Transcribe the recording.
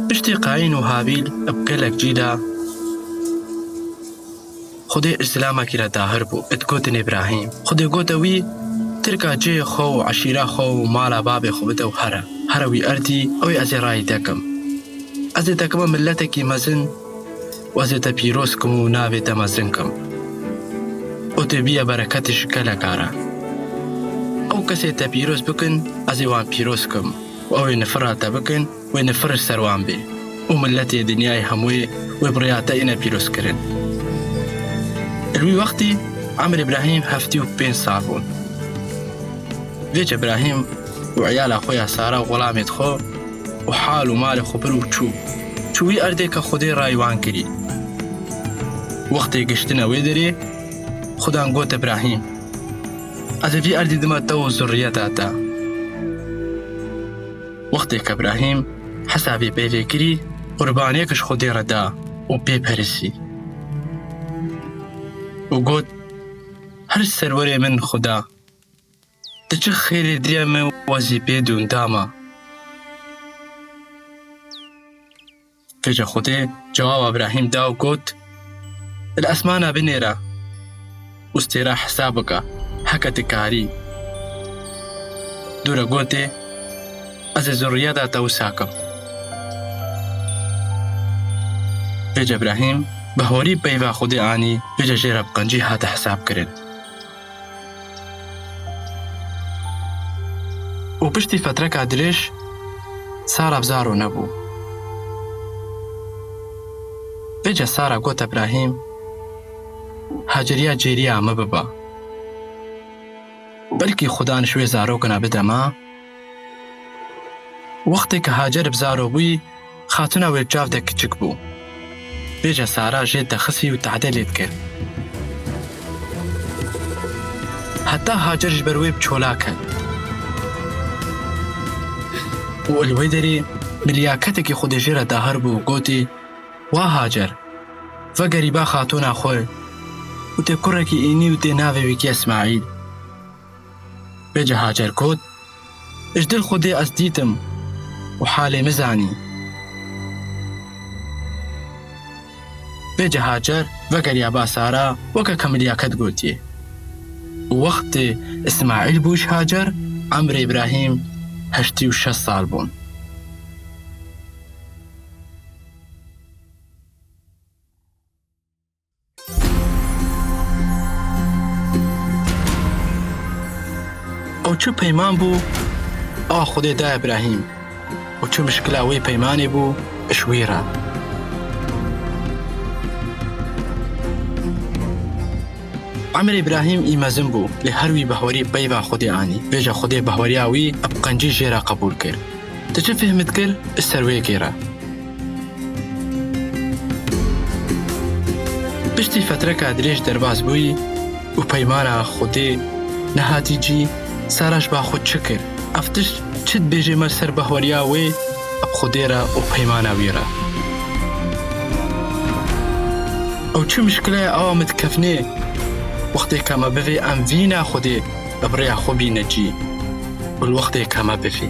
پشتی قاین و هابیل بگەلێک جیدا خودێ ئیسلامێکی لە داهر بوو ئەتگوتن ئیبراهیم خودێ گوتەوی ترکا جێ خۆ و عەشیرە خۆ و ماڵە بابێ خۆ بدە و هەرەوی ئەردی ئەوەی ئەزێ ڕای دەکەم ئەزێ دەکەمە ملەتێکی مەزن و ئەزێتە پیرۆزکم و ناوێتە مەزنکم ئۆتێ بیە بەرەکەتش گەلەکارە ئەو کەسێتە پیرۆز بکن ئەزێ وان پیرۆزکم و ئەوێ نفراتە بکن وێ نفرش سەروان بێ و ملەتێ دنیای هەمووی وێ بڕیاتە ئینە پیرۆزکردن الوی وقتی عمر إبراهيم 75 ساڵ بوون وێجە إبراهيم و عیالا خۆیان سارا و وەڵامێت خۆ و حال و مالی خۆ بر و چووی ئەردێکە خودێ ڕایوان کردی وەختێ گشتنە وێ دەرێ خودان گۆتە إبراهيم ئەزەڤی ئەردی دمەتە و زوڕیەتاتە وەختێکە إبراهيم حەسابی پێوێ کردی قوربانێکش خودێ ڕەدا و پێپەرستی و گوت هەر سەروەرێ من خوددا دە چ خێرێ درێمە وەزی پێ دووندامە فێجە خودێ جواب إبراهيم دا و گوت لە ئەسمانە بنێرە وستێرا حساب بکە هەکەتە کاری دوورە گوتێ ئەزێ زوڕیەداتە و ساکەم فێجە إبراهيم بەهۆری پەیوا خودێ ئانی بێجە ژێرە بقەنجی هاتە حساب کرد و پشتی فترەکە درێژ سارا بزارۆ نەبوو بێجە سارا گۆتە إبراهيم هاجریە جێریە ئەمە ببە بەلکی خوددان شوێ زارۆکەنا بدەما وەختێک کە هاجر بزارۆ بووی خاتونە وێرجاودە کچک بوو بێجە سارا ژێت دەخسی و تەعدە لێت کرد هەتا هاجرش بەروێ بچۆلاکە و ئەلوەی دەرێ ملیاکەتێکی خودێ ژێرە داهەر بوو گوتی وا هاجر ڤە گەریبا خاتۆنا خۆی و تێ کوڕێکی ئینی و تێ ناوێوێکی ئەسماعیل بێجە هاجر گوت ئش دڵ خودێ ئەس دیتم و حالێ مزانی بێجە هاجر ڤە گەریا با سارا وەکە کە ملیاکەت گوتیێ وەختێ ئیسماعیل بووش هاجر عەمرێ إبراهيم 86 ساڵ بوون ئەو چ پەیمان بوو ئەوە خودێ دا إبراهيم و چ مشکلاوەی پەیمانێ بوو شوێرە عمر إبراهيم ئیمەزن بوو لێ هەروی بەهۆری پەیوا خودێ ئانی بێژە خودێ بەهۆریاوی ئەبقەنجی ژێرە قبول کرد دەچ فهمت کرد سەروەیەکێرە پشتی فترەکە درێژ دەرباز بووی و پەیمانە خودێ نەهاتی جی ساراش با خود چ کرد ئەفتش چت بێژێمە سەر بەهۆریاوێ ئەب خودێرە و پەیمانە وێرە ئەو چ مشکلەیە ئەوە متکەفنێ وەختێک کەمە بڤێ ئەم ڤینا خودێ بەبڕیا خۆ بینەجی والوەختێک کەمە بفێ